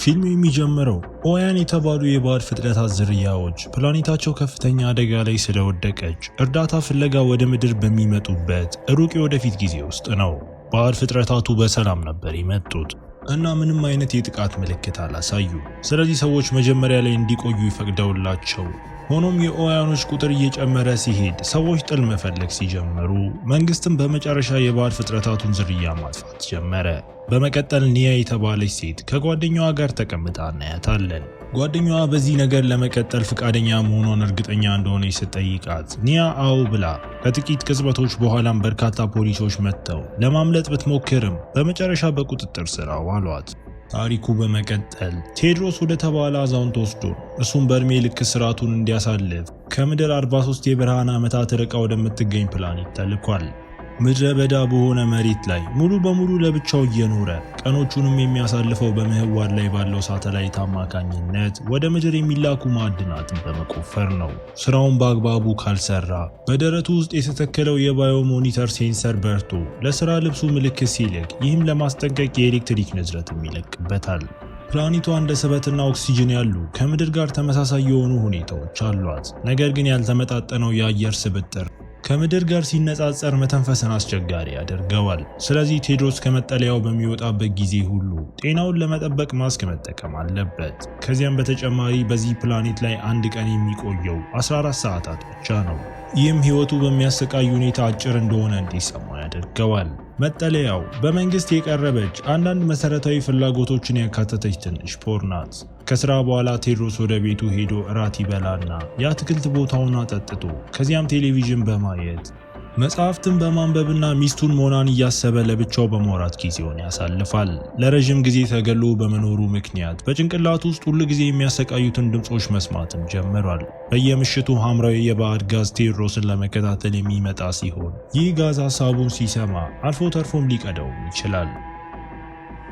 ፊልሙ የሚጀምረው ኦያን የተባሉ የባዕድ ፍጥረታት ዝርያዎች ፕላኔታቸው ከፍተኛ አደጋ ላይ ስለወደቀች እርዳታ ፍለጋ ወደ ምድር በሚመጡበት ሩቅ የወደፊት ጊዜ ውስጥ ነው። ባዕድ ፍጥረታቱ በሰላም ነበር የመጡት እና ምንም አይነት የጥቃት ምልክት አላሳዩ። ስለዚህ ሰዎች መጀመሪያ ላይ እንዲቆዩ ይፈቅደውላቸው። ሆኖም የኦያኖች ቁጥር እየጨመረ ሲሄድ ሰዎች ጥል መፈለግ ሲጀምሩ መንግስትም በመጨረሻ የባዕድ ፍጥረታቱን ዝርያ ማጥፋት ጀመረ። በመቀጠል ኒያ የተባለች ሴት ከጓደኛዋ ጋር ተቀምጣ እናያታለን። ጓደኛዋ በዚህ ነገር ለመቀጠል ፍቃደኛ መሆኗን እርግጠኛ እንደሆነች ስትጠይቃት ኒያ አዎ ብላ ከጥቂት ቅጽበቶች በኋላም በርካታ ፖሊሶች መጥተው ለማምለጥ ብትሞክርም በመጨረሻ በቁጥጥር ስር አዋሏት። ታሪኩ በመቀጠል ቴድሮስ ወደ ተባለ አዛውንት ወስዶ እሱም በእድሜ ልክ ስርዓቱን እንዲያሳልፍ ከምድር 43 የብርሃን ዓመታት ርቃ ወደምትገኝ ፕላኔት ተልኳል። ምድረ በዳ በሆነ መሬት ላይ ሙሉ በሙሉ ለብቻው እየኖረ ቀኖቹንም የሚያሳልፈው በምህዋር ላይ ባለው ሳተላይት አማካኝነት ወደ ምድር የሚላኩ ማዕድናትን በመቆፈር ነው። ስራውን በአግባቡ ካልሰራ በደረቱ ውስጥ የተተከለው የባዮ ሞኒተር ሴንሰር በርቶ ለስራ ልብሱ ምልክት ሲልክ ይህም ለማስጠንቀቅ የኤሌክትሪክ ንዝረትም ይለቅበታል። ፕላኔቷ እንደ ስበትና ኦክሲጅን ያሉ ከምድር ጋር ተመሳሳይ የሆኑ ሁኔታዎች አሏት። ነገር ግን ያልተመጣጠነው የአየር ስብጥር ከምድር ጋር ሲነጻጸር መተንፈስን አስቸጋሪ ያደርገዋል። ስለዚህ ቴድሮስ ከመጠለያው በሚወጣበት ጊዜ ሁሉ ጤናውን ለመጠበቅ ማስክ መጠቀም አለበት። ከዚያም በተጨማሪ በዚህ ፕላኔት ላይ አንድ ቀን የሚቆየው 14 ሰዓታት ብቻ ነው። ይህም ህይወቱ በሚያሰቃይ ሁኔታ አጭር እንደሆነ እንዲሰማው ያደርገዋል። መጠለያው በመንግስት የቀረበች አንዳንድ መሰረታዊ ፍላጎቶችን ያካተተች ትንሽ ፖር ናት። ከስራ በኋላ ቴድሮስ ወደ ቤቱ ሄዶ እራት ይበላና የአትክልት ቦታውን አጠጥቶ ከዚያም ቴሌቪዥን በማየት መጽሐፍትን በማንበብና ሚስቱን ሞናን እያሰበ ለብቻው በማውራት ጊዜውን ያሳልፋል። ለረጅም ጊዜ ተገሎ በመኖሩ ምክንያት በጭንቅላቱ ውስጥ ሁሉ ጊዜ የሚያሰቃዩትን ድምጾች መስማትም ጀምሯል። በየምሽቱ ሐምራዊ የባዕድ ጋዝ ቴድሮስን ለመከታተል የሚመጣ ሲሆን ይህ ጋዝ ሀሳቡን ሲሰማ አልፎ ተርፎም ሊቀደውም ይችላል።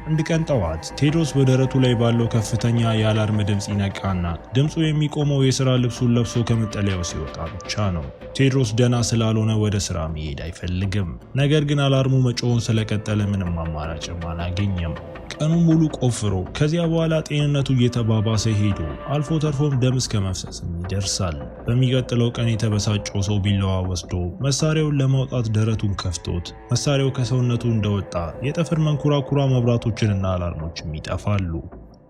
አንድ ቀን ጠዋት ቴድሮስ በደረቱ ላይ ባለው ከፍተኛ የአላርም ድምፅ ይነቃና ድምፁ የሚቆመው የሥራ ልብሱን ለብሶ ከመጠለያው ሲወጣ ብቻ ነው። ቴድሮስ ደና ስላልሆነ ወደ ሥራ መሄድ አይፈልግም። ነገር ግን አላርሙ መጮውን ስለቀጠለ ምንም አማራጭም አላገኘም። ቀኑን ሙሉ ቆፍሮ ከዚያ በኋላ ጤንነቱ እየተባባሰ ሄዶ አልፎ ተርፎም ደም እስከ መፍሰስም ይደርሳል። በሚቀጥለው ቀን የተበሳጨው ሰው ቢላዋ ወስዶ መሳሪያውን ለማውጣት ደረቱን ከፍቶት መሳሪያው ከሰውነቱ እንደወጣ የጠፈር መንኮራኩራ መብራቶችንና አላርሞችም ይጠፋሉ።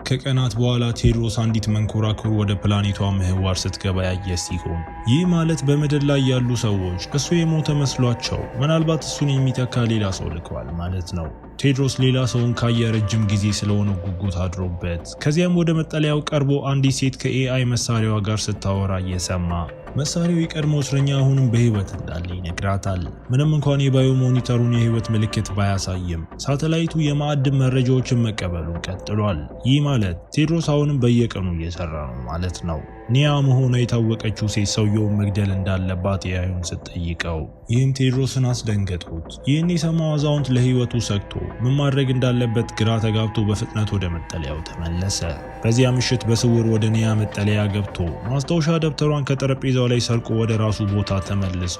ከቀናት በኋላ ቴድሮስ አንዲት መንኮራኩር ወደ ፕላኔቷ ምህዋር ስትገባ ያየ ሲሆን ይህ ማለት በምድር ላይ ያሉ ሰዎች እሱ የሞተ መስሏቸው ምናልባት እሱን የሚተካ ሌላ ሰው ልከዋል ማለት ነው። ቴድሮስ ሌላ ሰውን ካየ ረጅም ጊዜ ስለሆነ ጉጉት አድሮበት ከዚያም ወደ መጠለያው ቀርቦ አንዲት ሴት ከኤአይ መሳሪያዋ ጋር ስታወራ እየሰማ መሳሪያው የቀድሞ እስረኛ አሁንም በህይወት እንዳለ ይነግራታል። ምንም እንኳን የባዮ ሞኒተሩን የህይወት ምልክት ባያሳይም ሳተላይቱ የማዕድን መረጃዎችን መቀበሉን ቀጥሏል። ይህ ማለት ቴድሮስ አሁንም በየቀኑ እየሰራ ነው ማለት ነው። ኒያ መሆኗ የታወቀችው ሴት ሰውየውን መግደል እንዳለባት ኤአዩን ስትጠይቀው ይህም ቴድሮስን አስደንገጡት። ይህን የሰማው አዛውንት ለህይወቱ ሰግቶ ምን ማድረግ እንዳለበት ግራ ተጋብቶ በፍጥነት ወደ መጠለያው ተመለሰ። በዚያ ምሽት በስውር ወደ ኒያ መጠለያ ገብቶ ማስታወሻ ደብተሯን ከጠረጴዛው ላይ ሰርቆ ወደ ራሱ ቦታ ተመልሶ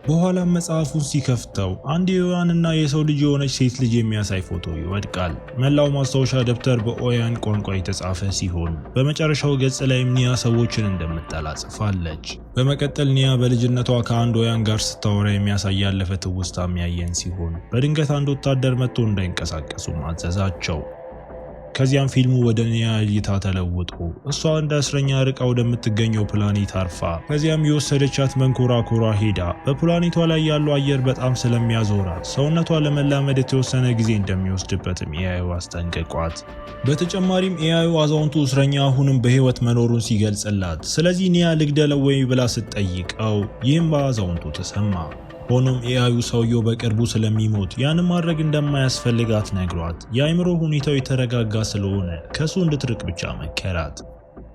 በኋላም መጽሐፉን ሲከፍተው አንድ የኦያንና የሰው ልጅ የሆነች ሴት ልጅ የሚያሳይ ፎቶ ይወድቃል። መላው ማስታወሻ ደብተር በኦያን ቋንቋ የተጻፈ ሲሆን በመጨረሻው ገጽ ላይም ኒያ ሰዎችን እንደምትጠላ ጽፋለች። በመቀጠል ኒያ በልጅነቷ ከአንድ ኦያን ጋር ስታወራ የሚያሳይ ያለፈ ትውስታ የሚያየን ሲሆን በድንገት አንድ ወታደር መጥቶ እንዳይንቀሳቀሱ ማዘዛቸው። ከዚያም ፊልሙ ወደ ኒያ እይታ ተለውጦ እሷ እንደ እስረኛ ርቃ ወደምትገኘው ፕላኔት አርፋ ከዚያም የወሰደቻት መንኮራኩሯ ሄዳ በፕላኔቷ ላይ ያለው አየር በጣም ስለሚያዞራት ሰውነቷ ለመላመድ የተወሰነ ጊዜ እንደሚወስድበትም ኤአዩ አስጠንቅቋት። በተጨማሪም ኤአዩ አዛውንቱ እስረኛ አሁንም በህይወት መኖሩን ሲገልጽላት ስለዚህ ኒያ ልግደለው ወይ ብላ ስትጠይቀው ይህም በአዛውንቱ ተሰማ። ሆኖም ኤአዩ ሰውየው በቅርቡ ስለሚሞት ያንን ማድረግ እንደማያስፈልጋት ነግሯት የአእምሮ ሁኔታው የተረጋጋ ስለሆነ ከሱ እንድትርቅ ብቻ መከራት።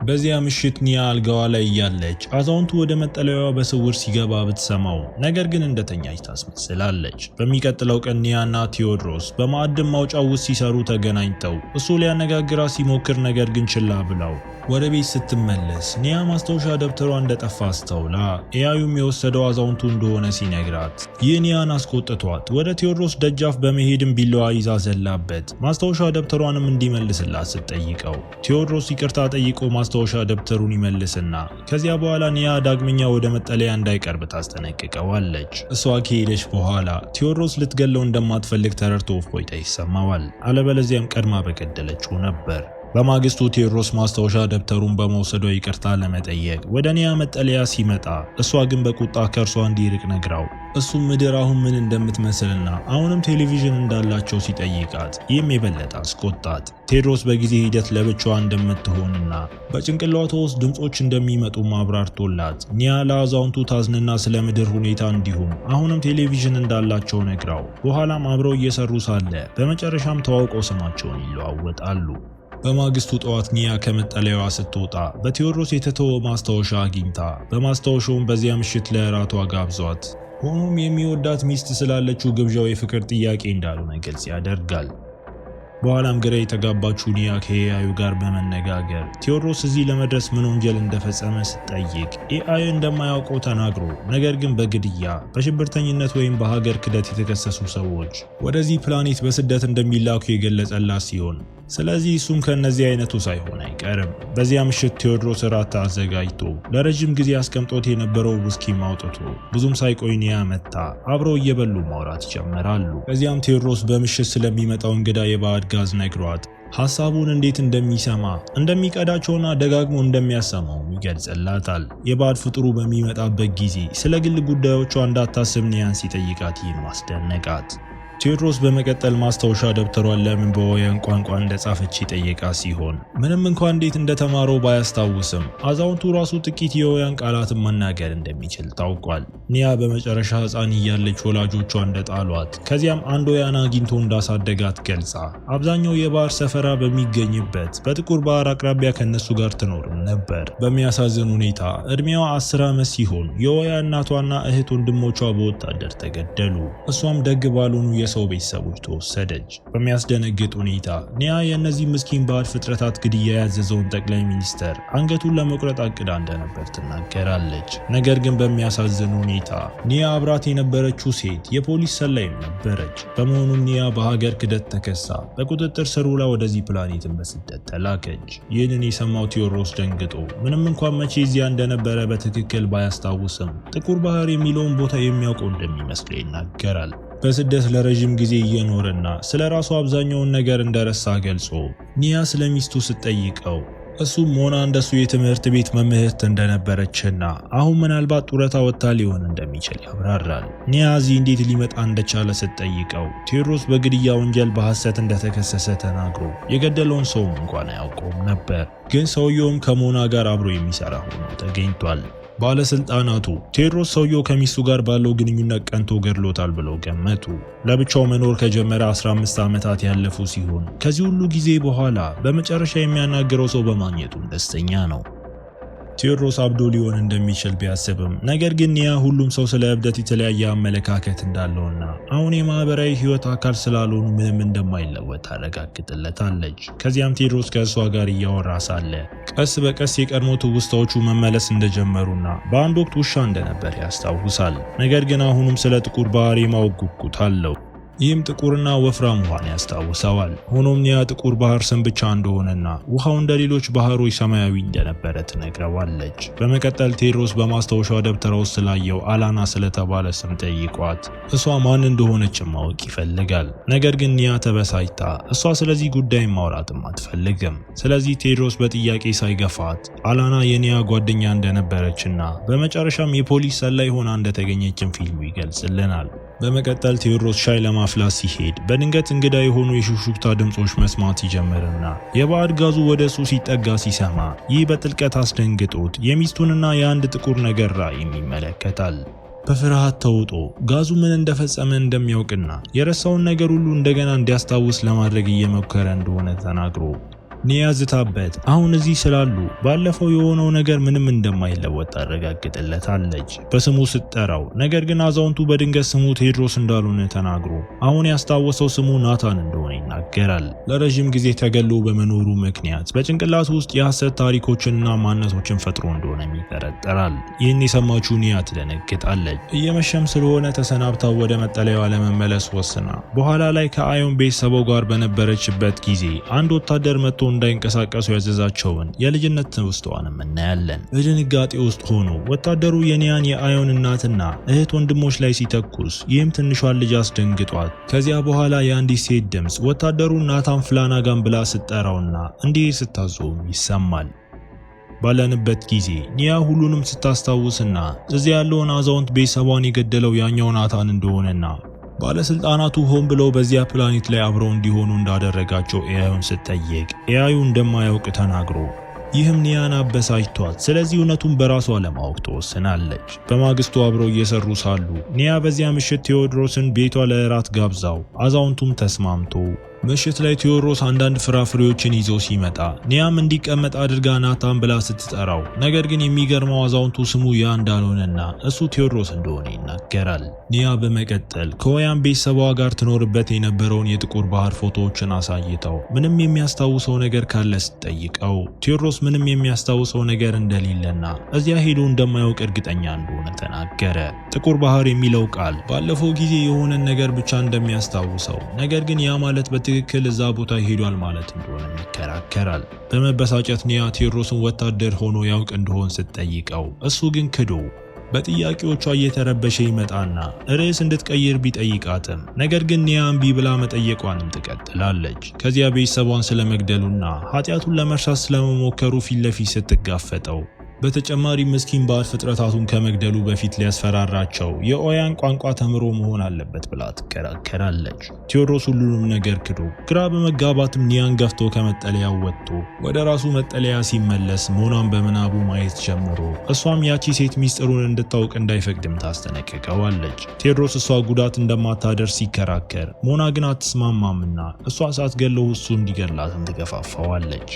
በዚያ ምሽት ኒያ አልጋዋ ላይ እያለች አዛውንቱ ወደ መጠለያዋ በስውር ሲገባ ብትሰማው ነገር ግን እንደተኛች ታስመስላለች። በሚቀጥለው ቀን ኒያና ቴዎድሮስ በማዕድን ማውጫው ውስጥ ሲሰሩ ተገናኝተው እሱ ሊያነጋግራት ሲሞክር ነገር ግን ችላ ብለው ወደ ቤት ስትመለስ ኒያ ማስታወሻ ደብተሯ እንደጠፋ አስተውላ ኤአዩም የወሰደው አዛውንቱ እንደሆነ ሲነግራት ይህ ኒያን አስቆጥቷት ወደ ቴዎድሮስ ደጃፍ በመሄድም ቢላዋ ይዛ ዘላበት ማስታወሻ ደብተሯንም እንዲመልስላት ስትጠይቀው ቴዎድሮስ ይቅርታ ጠይቆ ማስታወሻ ደብተሩን ይመልስና ከዚያ በኋላ ኒያ ዳግመኛ ወደ መጠለያ እንዳይቀርብ ታስጠነቅቀዋለች። እሷ ከሄደች በኋላ ቴዎድሮስ ልትገለው እንደማትፈልግ ተረድቶ እፎይታ ይሰማዋል። አለበለዚያም ቀድማ በገደለችው ነበር። በማግስቱ ቴዎድሮስ ማስታወሻ ደብተሩን በመውሰዷ ይቅርታ ለመጠየቅ ወደ ኒያ መጠለያ ሲመጣ እሷ ግን በቁጣ ከእርሷ እንዲርቅ ነግራው እሱም ምድር አሁን ምን እንደምትመስልና አሁንም ቴሌቪዥን እንዳላቸው ሲጠይቃት ይህም የበለጠ አስቆጣት። ቴዎድሮስ በጊዜ ሂደት ለብቻዋ እንደምትሆንና በጭንቅላቷ ውስጥ ድምጾች እንደሚመጡ ማብራርቶላት ኒያ ለአዛውንቱ ታዝንና ስለ ምድር ሁኔታ እንዲሁም አሁንም ቴሌቪዥን እንዳላቸው ነግራው በኋላም አብረው እየሰሩ ሳለ በመጨረሻም ተዋውቀው ስማቸውን ይለዋወጣሉ። በማግስቱ ጠዋት ኒያ ከመጠለያዋ ስትወጣ በቴዎድሮስ የተተወ ማስታወሻ አግኝታ በማስታወሻውም በዚያ ምሽት ለእራቷ ጋብዟት ሆኖም የሚወዳት ሚስት ስላለችው ግብዣው የፍቅር ጥያቄ እንዳልሆነ ግልጽ ያደርጋል። በኋላም ግራ የተጋባችው ኒያ ከኤአዩ ጋር በመነጋገር ቴዎድሮስ እዚህ ለመድረስ ምን ወንጀል እንደፈጸመ ስትጠይቅ ኤአዩ እንደማያውቀው ተናግሮ ነገር ግን በግድያ በሽብርተኝነት ወይም በሀገር ክደት የተከሰሱ ሰዎች ወደዚህ ፕላኔት በስደት እንደሚላኩ የገለጸላት ሲሆን ስለዚህ እሱም ከነዚህ አይነቱ ሳይሆን አይቀርም። በዚያ ምሽት ቴዎድሮስ እራት አዘጋጅቶ ለረጅም ጊዜ አስቀምጦት የነበረው ውስኪም አውጥቶ ብዙም ሳይቆይ ኒያ መጣ። አብረው እየበሉ ማውራት ይጀምራሉ። ከዚያም ቴዎድሮስ በምሽት ስለሚመጣው እንግዳ የባዕድ ጋዝ ነግሯት ሐሳቡን እንዴት እንደሚሰማ እንደሚቀዳቸውና ደጋግሞ እንደሚያሰማው ይገልጽላታል። የባዕድ ፍጡሩ በሚመጣበት ጊዜ ስለ ግል ጉዳዮቿ እንዳታስብ ኒያን ሲጠይቃት ይህም አስደነቃት። ቴዎድሮስ በመቀጠል ማስታወሻ ደብተሯን ለምን በወያን ቋንቋ እንደጻፈች የጠየቃ ሲሆን ምንም እንኳን እንዴት እንደተማረው ባያስታውስም አዛውንቱ ራሱ ጥቂት የወያን ቃላትን መናገር እንደሚችል ታውቋል። ኒያ በመጨረሻ ሕፃን እያለች ወላጆቿ እንደጣሏት ከዚያም አንድ ወያን አግኝቶ እንዳሳደጋት ገልጻ አብዛኛው የባህር ሰፈራ በሚገኝበት በጥቁር ባህር አቅራቢያ ከነሱ ጋር ትኖርም ነበር። በሚያሳዝን ሁኔታ እድሜዋ 10 ዓመት ሲሆን የወያ እናቷና እህት ወንድሞቿ በወታደር ተገደሉ። እሷም ደግ ባልሆኑ ሰው ቤተሰቦች ተወሰደች። በሚያስደነግጥ ሁኔታ ኒያ የእነዚህ ምስኪን ባዕድ ፍጥረታት ግድያ ያዘዘውን ጠቅላይ ሚኒስተር አንገቱን ለመቁረጥ አቅዳ እንደነበር ትናገራለች። ነገር ግን በሚያሳዝን ሁኔታ ኒያ አብራት የነበረችው ሴት የፖሊስ ሰላይም ነበረች። በመሆኑም ኒያ በሀገር ክደት ተከሳ በቁጥጥር ስር ውላ ወደዚህ ፕላኔትን በስደት ተላከች። ይህንን የሰማው ቴዎድሮስ ደንግጦ ምንም እንኳን መቼ እዚያ እንደነበረ በትክክል ባያስታውስም ጥቁር ባህር የሚለውን ቦታ የሚያውቀው እንደሚመስለው ይናገራል። በስደት ለረጅም ጊዜ እየኖረና ስለ ራሱ አብዛኛውን ነገር እንደረሳ ገልጾ ኒያ ስለ ሚስቱ ስትጠይቀው እሱም ሞና እንደሱ የትምህርት ቤት መምህርት እንደነበረችና አሁን ምናልባት ጡረታ ወጥታ ሊሆን እንደሚችል ያብራራል። ኒያ እዚህ እንዴት ሊመጣ እንደቻለ ስትጠይቀው ቴዎድሮስ በግድያ ወንጀል በሐሰት እንደተከሰሰ ተናግሮ የገደለውን ሰውም እንኳን አያውቀውም ነበር። ግን ሰውየውም ከሞና ጋር አብሮ የሚሰራ ሆኖ ተገኝቷል። ባለስልጣናቱ ቴዎድሮስ ሰውየው ከሚስቱ ጋር ባለው ግንኙነት ቀንቶ ገድሎታል ብለው ገመቱ። ለብቻው መኖር ከጀመረ 15 ዓመታት ያለፉ ሲሆን ከዚህ ሁሉ ጊዜ በኋላ በመጨረሻ የሚያናገረው ሰው በማግኘቱም ደስተኛ ነው። ቴዎድሮስ አብዶ ሊሆን እንደሚችል ቢያስብም ነገር ግን ኒያ ሁሉም ሰው ስለ እብደት የተለያየ አመለካከት እንዳለውና አሁን የማህበራዊ ህይወት አካል ስላልሆኑ ምንም እንደማይለወጥ ታረጋግጥለታለች። ከዚያም ቴዎድሮስ ከእሷ ጋር እያወራ ሳለ ቀስ በቀስ የቀድሞ ትውስታዎቹ መመለስ እንደጀመሩና በአንድ ወቅት ውሻ እንደነበር ያስታውሳል። ነገር ግን አሁንም ስለ ጥቁር ባህር የማወቅ ጉጉት አለው። ይህም ጥቁርና ወፍራም ውሃን ያስታውሰዋል። ሆኖም ኒያ ጥቁር ባህር ስም ብቻ እንደሆነና ውሃው እንደ ሌሎች ባህሮች ሰማያዊ እንደነበረ ትነግረዋለች። በመቀጠል ቴዎድሮስ በማስታወሻ ደብተራ ውስጥ ስላየው አላና ስለተባለ ስም ጠይቋት እሷ ማን እንደሆነች ማወቅ ይፈልጋል። ነገር ግን ኒያ ተበሳጭታ እሷ ስለዚህ ጉዳይ ማውራትም አትፈልግም። ስለዚህ ቴዎድሮስ በጥያቄ ሳይገፋት አላና የኒያ ጓደኛ እንደነበረችና በመጨረሻም የፖሊስ ሰላይ ሆና እንደተገኘችም ፊልሙ ይገልጽልናል። በመቀጠል ቴዎድሮስ ሻይ ለማፍላት ሲሄድ በድንገት እንግዳ የሆኑ የሹክሹክታ ድምጾች መስማት ይጀምርና የባዕድ ጋዙ ወደ እሱ ሲጠጋ ሲሰማ ይህ በጥልቀት አስደንግጦት የሚስቱንና የአንድ ጥቁር ነገር ራዕይም ይመለከታል። በፍርሃት ተውጦ ጋዙ ምን እንደፈጸመ እንደሚያውቅና የረሳውን ነገር ሁሉ እንደገና እንዲያስታውስ ለማድረግ እየሞከረ እንደሆነ ተናግሮ ኒያ ዝታበት አሁን እዚህ ስላሉ ባለፈው የሆነው ነገር ምንም እንደማይለወጥ ታረጋግጥለታለች። በስሙ ስትጠራው ነገር ግን አዛውንቱ በድንገት ስሙ ቴዎድሮስ እንዳልሆነ ተናግሮ አሁን ያስታወሰው ስሙ ናታን እንደሆነ ይናገራል። ለረጅም ጊዜ ተገሎ በመኖሩ ምክንያት በጭንቅላቱ ውስጥ የሐሰት ታሪኮችንና ማንነቶችን ፈጥሮ እንደሆነ ይጠረጠራል። ይህን የሰማችው ኒያ ትደነግጣለች። እየመሸም ስለሆነ ተሰናብታው ወደ መጠለያዋ ለመመለስ ወስና በኋላ ላይ ከአዮን ቤተሰቦ ጋር በነበረችበት ጊዜ አንድ ወታደር መጥቶ እንዳይንቀሳቀሱ ያዘዛቸውን የልጅነት ትውስታዋንም እናያለን። በድንጋጤ ውስጥ ሆኖ ወታደሩ የኒያን የአዮን እናትና እህት ወንድሞች ላይ ሲተኩስ ይህም ትንሿን ልጅ አስደንግጧት ከዚያ በኋላ የአንዲት ሴት ድምፅ ወታደሩ ናታን ፍላናጋን ብላ ስትጠራውና እንዲህ ስታዘውም ይሰማል። ባለንበት ጊዜ ኒያ ሁሉንም ስታስታውስና እዚያ ያለውን አዛውንት ቤተሰቧን የገደለው ያኛው ናታን እንደሆነና ባለስልጣናቱ ሆን ብለው በዚያ ፕላኔት ላይ አብረው እንዲሆኑ እንዳደረጋቸው ኤአዩን ስትጠይቅ ኤአዩ እንደማያውቅ ተናግሮ ይህም ኒያን አበሳጭቷት ስለዚህ እውነቱን በራሷ ለማወቅ ተወስናለች። በማግስቱ አብረው እየሰሩ ሳሉ ኒያ በዚያ ምሽት ቴዎድሮስን ቤቷ ለእራት ጋብዛው አዛውንቱም ተስማምቶ ምሽት ላይ ቴዎድሮስ አንዳንድ ፍራፍሬዎችን ይዞ ሲመጣ ኒያም እንዲቀመጥ አድርጋ ናታን ብላ ስትጠራው ነገር ግን የሚገርመው አዛውንቱ ስሙ ያ እንዳልሆነና እሱ ቴዎድሮስ እንደሆነ ይናገራል። ኒያ በመቀጠል ከኦያን ቤተሰቧ ጋር ትኖርበት የነበረውን የጥቁር ባህር ፎቶዎችን አሳይተው ምንም የሚያስታውሰው ነገር ካለ ስትጠይቀው ቴዎድሮስ ምንም የሚያስታውሰው ነገር እንደሌለና እዚያ ሄዶ እንደማያውቅ እርግጠኛ እንደሆነ ተናገረ። ጥቁር ባህር የሚለው ቃል ባለፈው ጊዜ የሆነን ነገር ብቻ እንደሚያስታውሰው ነገር ግን ያ ማለት ትክክል እዛ ቦታ ሄዷል ማለት እንደሆነ ይከራከራል። በመበሳጨት ኒያ ቴዎድሮስን ወታደር ሆኖ ያውቅ እንደሆን ስትጠይቀው እሱ ግን ክዶ በጥያቄዎቿ እየተረበሸ ይመጣና ርዕስ እንድትቀይር ቢጠይቃትም ነገር ግን ኒያ እምቢ ብላ መጠየቋንም ትቀጥላለች። ከዚያ ቤተሰቧን ስለመግደሉና ኃጢአቱን ለመርሳት ስለመሞከሩ ፊት ለፊት ስትጋፈጠው በተጨማሪ ምስኪን ባህር ፍጥረታቱን ከመግደሉ በፊት ሊያስፈራራቸው የኦያን ቋንቋ ተምሮ መሆን አለበት ብላ ትከራከራለች። ቴዎድሮስ ሁሉንም ነገር ክዶ ግራ በመጋባትም ኒያን ገፍቶ ከመጠለያው ወጥቶ ወደ ራሱ መጠለያ ሲመለስ ሞናን በምናቡ ማየት ጀምሮ እሷም ያቺ ሴት ሚስጥሩን እንድታውቅ እንዳይፈቅድም ታስጠነቅቀዋለች። ቴዎድሮስ እሷ ጉዳት እንደማታደርስ ሲከራከር ሞና ግን አትስማማምና እሷ ሳትገለው እሱ እንዲገላትም ትገፋፋዋለች።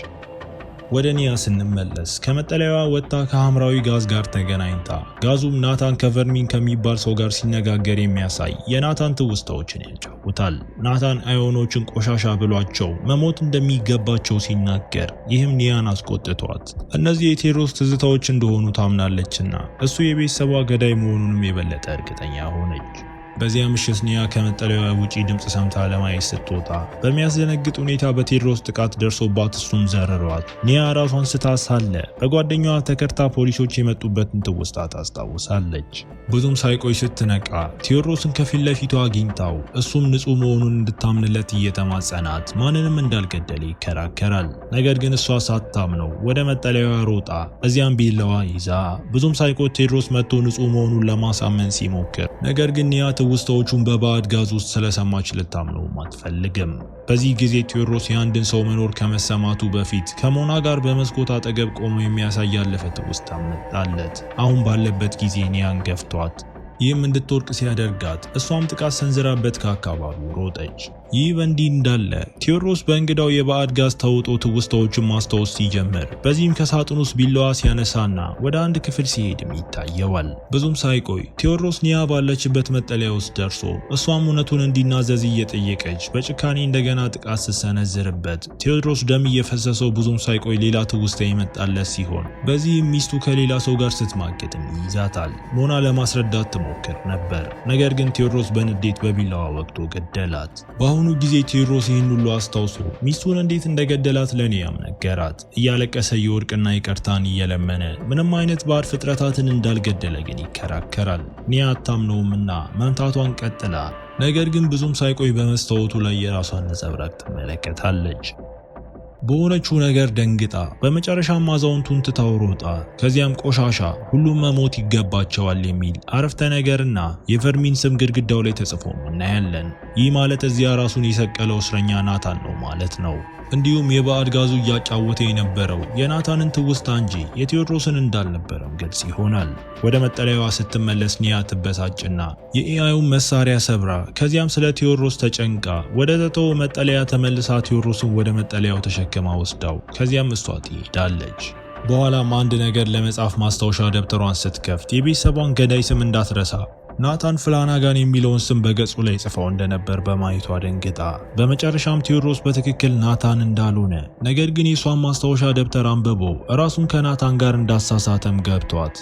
ወደ ኒያ ስንመለስ ከመጠለያዋ ወጥታ ከሐምራዊ ጋዝ ጋር ተገናኝታ ጋዙም ናታን ከቨርሚን ከሚባል ሰው ጋር ሲነጋገር የሚያሳይ የናታን ትውስታዎችን ያጫውታል። ናታን አዮኖችን ቆሻሻ ብሏቸው መሞት እንደሚገባቸው ሲናገር ይህም ኒያን አስቆጥቷት እነዚህ የቴዎድሮስ ትዝታዎች እንደሆኑ ታምናለችና እሱ የቤተሰቧ ገዳይ መሆኑንም የበለጠ እርግጠኛ ሆነች። በዚያ ምሽት ኒያ ከመጠለያዋ ውጪ ድምጽ ሰምታ ለማየት ስትወጣ በሚያስደነግጥ ሁኔታ በቴዎድሮስ ጥቃት ደርሶባት እሱም ዘርሯት ኒያ ራሷን ስታ ሳለ በጓደኛዋ ተከርታ ፖሊሶች የመጡበትን ትውስታ ታስታውሳለች። ብዙም ሳይቆይ ስትነቃ ቴዎድሮስን ከፊት ለፊቷ አግኝታው እሱም ንጹህ መሆኑን እንድታምንለት እየተማጸናት ማንንም እንዳልገደለ ይከራከራል። ነገር ግን እሷ ሳታምነው ወደ መጠለያዋ ሮጣ እዚያም ቢላዋ ይዛ ብዙም ሳይቆይ ቴዎድሮስ መጥቶ ንጹህ መሆኑን ለማሳመን ሲሞክር ነገር ግን ኒያ ውስጣዎቹን በባዕድ ጋዝ ውስጥ ስለሰማች ልታምነውም አትፈልግም። በዚህ ጊዜ ቴዎድሮስ የአንድን ሰው መኖር ከመሰማቱ በፊት ከሞና ጋር በመስኮት አጠገብ ቆሞ የሚያሳይ ያለፈ ትውስታ መጣለት። አሁን ባለበት ጊዜ ኒያን ገፍቷት ይህም እንድትወርቅ ሲያደርጋት እሷም ጥቃት ሰንዝራበት ከአካባቢው ሮጠች። ይህ በእንዲህ እንዳለ ቴዎድሮስ በእንግዳው የባዕድ ጋዝ ተውጦ ትውስታዎችን ማስታወስ ሲጀምር በዚህም ከሳጥን ውስጥ ቢላዋ ሲያነሳና ወደ አንድ ክፍል ሲሄድም ይታየዋል። ብዙም ሳይቆይ ቴዎድሮስ ኒያ ባለችበት መጠለያ ውስጥ ደርሶ እሷም እውነቱን እንዲናዘዝ እየጠየቀች በጭካኔ እንደገና ጥቃት ስትሰነዝርበት ቴዎድሮስ ደም እየፈሰሰው ብዙም ሳይቆይ ሌላ ትውስታ ይመጣለት ሲሆን በዚህም ሚስቱ ከሌላ ሰው ጋር ስትማገጥም ይይዛታል። ሞና ለማስረዳት ትሞክር ነበር፣ ነገር ግን ቴዎድሮስ በንዴት በቢላዋ ወቅቶ ገደላት። በአሁኑ ጊዜ ቴዎድሮስ ይህን ሁሉ አስታውሶ ሚስቱን እንዴት እንደገደላት ለኒያም ነገራት። እያለቀሰ የወርቅና ይቅርታን እየለመነ ምንም አይነት ባዕድ ፍጥረታትን እንዳልገደለ ግን ይከራከራል። ኒያ አታምነውምና መምታቷን ቀጥላ ነገር ግን ብዙም ሳይቆይ በመስታወቱ ላይ የራሷን ነጸብራቅ ትመለከታለች። በሆነችው ነገር ደንግጣ በመጨረሻም አዛውንቱን ትታው ሮጣ ከዚያም ቆሻሻ ሁሉም መሞት ይገባቸዋል የሚል አረፍተ ነገርና የቨርሚን ስም ግድግዳው ላይ ተጽፎ እናያለን። ይህ ማለት እዚያ ራሱን የሰቀለው እስረኛ ናታን ነው ማለት ነው። እንዲሁም የባዕድ ጋዙ እያጫወተ የነበረው የናታንን ትውስታ እንጂ የቴዎድሮስን እንዳልነበረም ግልጽ ይሆናል። ወደ መጠለያዋ ስትመለስ ኒያ ትበሳጭና የኤአዩን መሳሪያ ሰብራ ከዚያም ስለ ቴዎድሮስ ተጨንቃ ወደ ተተወ መጠለያ ተመልሳ ቴዎድሮስን ወደ መጠለያው ተሸክማ ወስዳው ከዚያም እሷ ትሄዳለች። በኋላም አንድ ነገር ለመጻፍ ማስታወሻ ደብተሯን ስትከፍት የቤተሰቧን ገዳይ ስም እንዳትረሳ ናታን ፍላናጋን የሚለውን ስም በገጹ ላይ ጽፈው እንደነበር በማየቷ ደንግጣ በመጨረሻም ቴዎድሮስ በትክክል ናታን እንዳልሆነ ነገር ግን የሷን ማስታወሻ ደብተር አንብቦ ራሱን ከናታን ጋር እንዳሳሳተም ገብቷት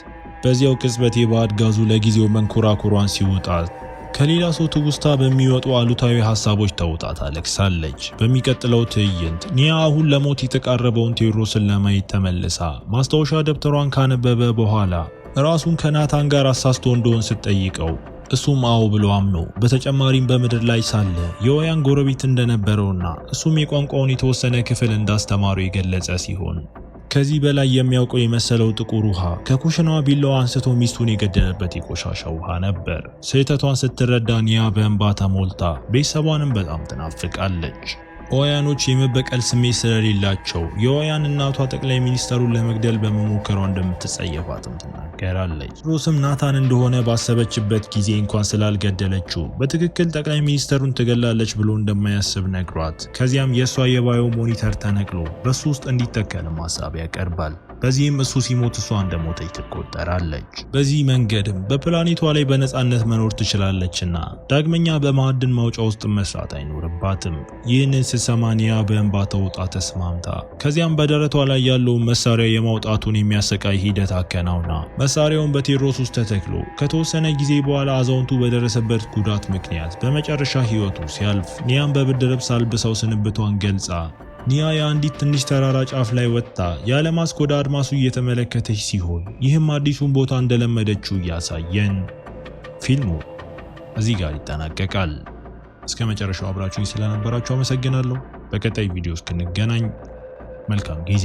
በዚያው ቅጽበት የባዕድ ጋዙ ለጊዜው መንኮራኩሯን ሲውጣት ከሌላ ሰው ትውስታ በሚወጡ አሉታዊ ሐሳቦች ተውጣ ታለቅሳለች። በሚቀጥለው ትዕይንት ኒያ አሁን ለሞት የተቃረበውን ቴዎድሮስን ለማየት ተመልሳ ማስታወሻ ደብተሯን ካነበበ በኋላ ራሱን ከናታን ጋር አሳስቶ እንደሆን ስትጠይቀው እሱም አዎ ብሎ አምኖ በተጨማሪም በምድር ላይ ሳለ የኦያን ጎረቤት እንደነበረውና እሱም የቋንቋውን የተወሰነ ክፍል እንዳስተማሩ የገለጸ ሲሆን ከዚህ በላይ የሚያውቀው የመሰለው ጥቁር ውሃ ከኩሽናዋ ቢላዋ አንስቶ ሚስቱን የገደለበት የቆሻሻ ውሃ ነበር። ስህተቷን ስትረዳ ኒያ በእንባ ተሞልታ ቤተሰቧንም በጣም ትናፍቃለች። ኦያኖች የመበቀል ስሜት ስለሌላቸው የኦያን እናቷ ጠቅላይ ሚኒስተሩን ለመግደል በመሞከሯ እንደምትጸየፋትም ትናገራለች። ቴዎድሮስም ናታን እንደሆነ ባሰበችበት ጊዜ እንኳን ስላልገደለችው በትክክል ጠቅላይ ሚኒስተሩን ትገላለች ብሎ እንደማያስብ ነግሯት ከዚያም የእሷ የባዮ ሞኒተር ተነቅሎ በሱ ውስጥ እንዲተከልም ሀሳብ ያቀርባል። በዚህም እሱ ሲሞት እሷ እንደሞተች ትቆጠራለች። በዚህ መንገድም በፕላኔቷ ላይ በነፃነት መኖር ትችላለችና ዳግመኛ በማዕድን ማውጫ ውስጥ መስራት አይኖርባትም። ይህንን ስትሰማ ኒያ በእንባ ተውጣ ተስማምታ ከዚያም በደረቷ ላይ ያለውን መሳሪያ የማውጣቱን የሚያሰቃይ ሂደት አከናውና መሳሪያውን በቴዎድሮስ ውስጥ ተተክሎ ከተወሰነ ጊዜ በኋላ አዛውንቱ በደረሰበት ጉዳት ምክንያት በመጨረሻ ህይወቱ ሲያልፍ ኒያን በብርድ ልብስ አልብሰው ስንብቷን ገልጻ ኒያ የአንዲት ትንሽ ተራራ ጫፍ ላይ ወጥታ ያለማስክ ወደ አድማሱ እየተመለከተች ሲሆን ይህም አዲሱን ቦታ እንደለመደችው እያሳየን ፊልሙ እዚህ ጋር ይጠናቀቃል። እስከ መጨረሻው አብራችሁኝ ስለነበራችሁ አመሰግናለሁ። በቀጣይ ቪዲዮ እስክንገናኝ መልካም ጊዜ